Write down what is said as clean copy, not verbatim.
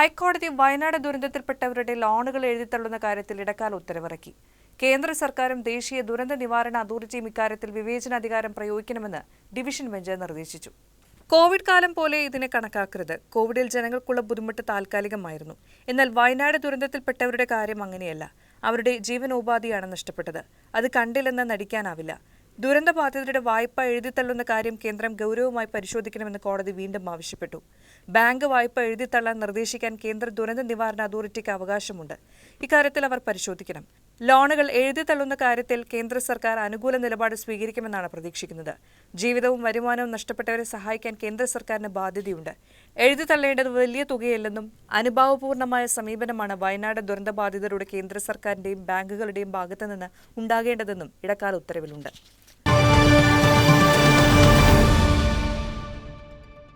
ഹൈക്കോടതി വയനാട് ദുരന്തത്തിൽപ്പെട്ടവരുടെ ലോണുകൾ എഴുതിത്തള്ളുന്ന കാര്യത്തിൽ ഇടക്കാല ഉത്തരവിറക്കി. കേന്ദ്ര സർക്കാരും ദേശീയ ദുരന്ത നിവാരണ അതോറിറ്റിയും ഇക്കാര്യത്തിൽ വിവേചനാധികാരം പ്രയോഗിക്കണമെന്ന് ഡിവിഷൻ ബെഞ്ച് നിർദ്ദേശിച്ചു. കോവിഡ് കാലം പോലെ ഇതിനെ കണക്കാക്കരുത്. കോവിഡിൽ ജനങ്ങൾക്കുള്ള ബുദ്ധിമുട്ട് താൽക്കാലികമായിരുന്നു. എന്നാൽ വയനാട് ദുരന്തത്തിൽപ്പെട്ടവരുടെ കാര്യം അങ്ങനെയല്ല. അവരുടെ ജീവനോപാധിയാണ് നഷ്ടപ്പെട്ടത്. അത് കണ്ടില്ലെന്ന് നടിക്കാനാവില്ല. ദുരന്തബാധിതരുടെ വായ്പ എഴുതിത്തള്ളുന്ന കാര്യം കേന്ദ്രം ഗൗരവമായി പരിശോധിക്കണമെന്ന് കോടതി വീണ്ടും ആവശ്യപ്പെട്ടു. ബാങ്ക് വായ്പ എഴുതിത്തള്ളാൻ നിർദ്ദേശിക്കാൻ കേന്ദ്ര ദുരന്ത നിവാരണ അതോറിറ്റിക്ക് അവകാശമുണ്ട്. ഇക്കാര്യത്തിൽ അവർ പരിശോധിക്കണം. ലോണുകൾ എഴുതിത്തള്ളുന്ന കാര്യത്തിൽ കേന്ദ്ര സർക്കാർ അനുകൂല നിലപാട് സ്വീകരിക്കുമെന്നാണ് പ്രതീക്ഷിക്കുന്നത്. ജീവിതവും വരുമാനവും നഷ്ടപ്പെട്ടവരെ സഹായിക്കാൻ കേന്ദ്ര സർക്കാരിന് ബാധ്യതയുണ്ട്. എഴുതിത്തള്ളേണ്ടത് വലിയ തുകയല്ലെന്നും അനുഭാവപൂർണമായ സമീപനമാണ് വയനാട് ദുരന്തബാധിതരുടെ കേന്ദ്ര സർക്കാരിന്റെയും ബാങ്കുകളുടെയും ഭാഗത്തുനിന്ന് ഉണ്ടാകേണ്ടതെന്നും ഇടക്കാല ഉത്തരവിലുണ്ട്.